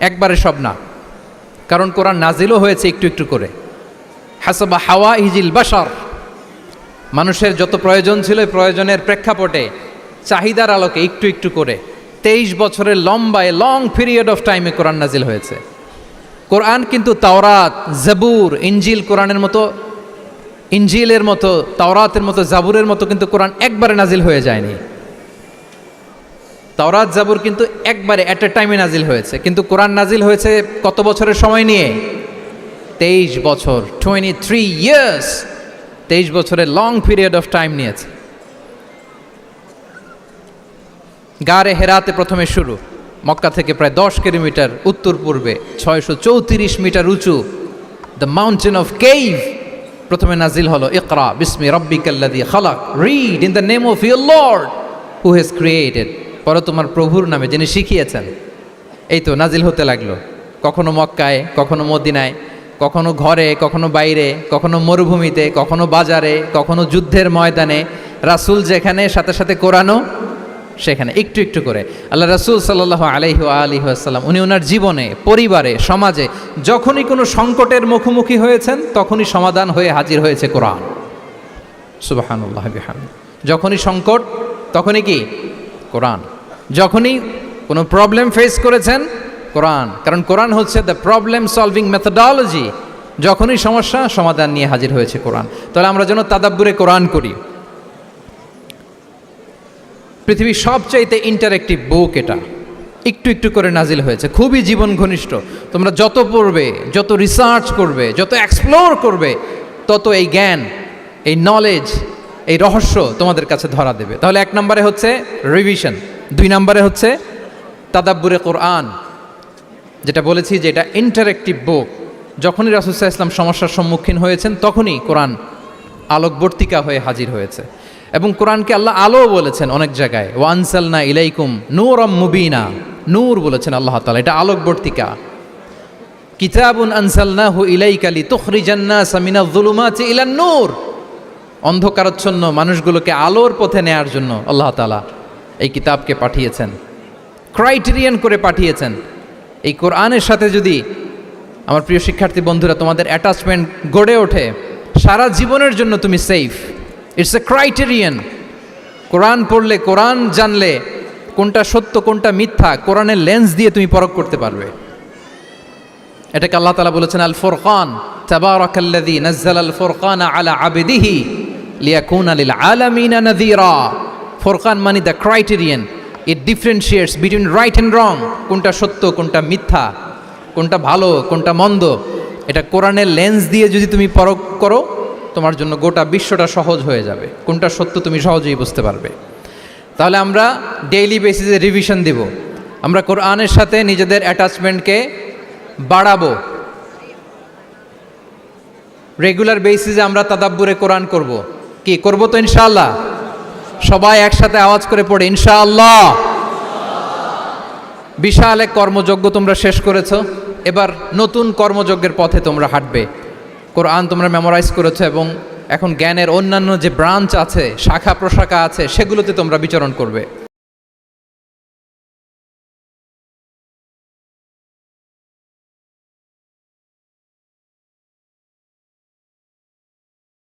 একবারে সব না, কারণ কোরআন নাজিলও হয়েছে একটু একটু করে। হাসাবা হাওয়া ইজিল বাশার, মানুষের যত প্রয়োজন ছিল প্রয়োজনের প্রেক্ষাপটে চাহিদার আলোকে একটু একটু করে 23 বছরের লম্বায় লং পিরিয়ড অফ টাইমে কোরআন নাজিল হয়েছে। কোরআন কিন্তু তাওরাত, জাবুর, ইঞ্জিল, কোরআনের মতো, ইঞ্জিলের মতো, তাওরাতের মতো, জাবুরের মতো কিন্তু কোরআন একবারে নাজিল হয়ে যায়নি। তাওরাত, জাবুর কিন্তু একবারে অ্যাট এ টাইমে নাজিল হয়েছে, কিন্তু কোরআন নাজিল হয়েছে কত বছরের সময় নিয়ে? 23 বছর, 23 ইয়ার্স, 23 বছরের লং পিরিয়ড অফ টাইম নিয়েছে। গারে হেরাতে প্রথমে শুরু, মক্কা থেকে প্রায় 10 কিলোমিটার উত্তর পূর্বে 634 মিটার উঁচু দ্য মাউন্টেন অফ কেইভ প্রথমে নাজিল হলো ইকরা বিসমি রাব্বিকাল্লাযী খালাক, read in the name of your lord who has created, পরে তোমার প্রভুর নামে যিনি শিখিয়েছেন। এই তো নাজিল হতে লাগলো, কখনো মক্কায়, কখনো মদিনায়, কখনো ঘরে, কখনো বাইরে, কখনো মরুভূমিতে, কখনো বাজারে, কখনো যুদ্ধের ময়দানে। রাসূল যেখানে, সাথে সাথে কোরআনও সেখানে, একটু একটু করে। আল্লাহ রাসূল সাল্লাল্লাহু আলাইহি ওয়া আলিহি ওয়াসাল্লাম উনি ওনার জীবনে, পরিবারে, সমাজে যখনই কোনো সংকটের মুখোমুখি হয়েছেন তখনই সমাধান হয়ে হাজির হয়েছে কোরআন। সুবহানাল্লাহ বিহামদিহি। যখনই সংকট তখনই কি? কোরআন। যখনই কোনো প্রবলেম ফেস করেছেন, কোরআন, কারণ কোরআন হচ্ছে দ্য প্রবলেম সলভিং মেথোডোলজি। যখনই সমস্যা, সমাধান নিয়ে হাজির হয়েছে কোরআন। তাহলে আমরা যেন তাদাব্বুরে কোরআন করি। পৃথিবীর সবচাইতে ইন্টারেক্টিভ বুক এটা, একটু একটু করে নাজিল হয়েছে, খুবই জীবন ঘনিষ্ঠ। তোমরা যত পড়বে, যত রিসার্চ করবে, যত এক্সপ্লোর করবে, তত এই জ্ঞান, এই নলেজ, এই রহস্য তোমাদের কাছে ধরা দেবে। তাহলে 1 নম্বরে হচ্ছে রিভিশন, 2 নম্বরে হচ্ছে তাদাব্বুরে কোরআন, যেটা বলেছি যে এটা ইন্টারেক্টিভ বুক। যখনই রাসূল সাল্লাল্লাহু আলাইহি ওয়াসাল্লাম সমস্যার সম্মুখীন হয়েছেন তখনই কোরআন আলোকবর্তিকা হয়ে হাজির হয়েছে। এবং কোরআনকে আল্লাহ আলো বলেছেন অনেক জায়গায়, ওয়া আনসালনা ইলাইকুম নূরাম মুবিনা, নূর বলেছেন আল্লাহ তাআলা, এটা আলোকবর্তিকা। কিতাবুন আনসালনাহু ইলাইকা লিতুখরিজান নাসা মিনাজ যুলুমাতি ইলান নূর, অন্ধকারাচ্ছন্ন মানুষগুলোকে আলোর পথে নেয়ার জন্য আল্লাহ তাআলা এই কিতাবকে পাঠিয়েছেন, ক্রাইটেরিয়ান করে পাঠিয়েছেন। এই কোরআনের সাথে যদি আমার প্রিয় শিক্ষার্থী বন্ধুরা তোমাদের অ্যাটাচমেন্ট গড়ে ওঠে, সারা জীবনের জন্য তুমি safe. It's a criterion. Quran পড়লে, কোরআন জানলে কোনটা সত্য কোনটা মিথ্যা কোরআনের লেন্স দিয়ে তুমি পরখ করতে পারবে। এটাকে আল্লাহ তাআলা বলেছেন আল ফুরকান, তাবারাকাল্লাযী নাযালাল ফুরকানা আলা আবদিহি লিয়াকুনা লিল আলামিনা নাযীরা। ফুরকান মানে the criterion, it differentiates between right and রং, কোনটা সত্য কোনটা মিথ্যা, কোনটা ভালো কোনটা মন্দ। এটা কোরআনের লেন্স দিয়ে যদি তুমি পরখ করো, তোমার জন্য গোটা বিশ্বটা সহজ হয়ে যাবে, কোনটা সত্য তুমি সহজেই বুঝতে পারবে। তাহলে আমরা ডেইলি বেসিসে রিভিশন দিব, আমরা কোরআনের সাথে নিজেদের অ্যাটাচমেন্টকে বাড়াবো। রেগুলার বেসিসে আমরা তাদাব্বুরে কোরআন করব। কি করব? তো ইনশাআল্লাহ সবাই একসাথে আওয়াজ করে পড়ে ইনশাআল্লাহ। বিশাল এক কর্মযজ্ঞ তোমরা শেষ করেছো, এবার নতুন কর্মযজ্ঞের পথে তোমরা হাঁটবে। কোরআন তোমরা মেমোরাইজ করেছো এবং এখন জ্ঞানের অন্যান্য যে ব্রাঞ্চ আছে, শাখা প্রশাখা আছে, সেগুলোতে তোমরা বিচরণ করবে।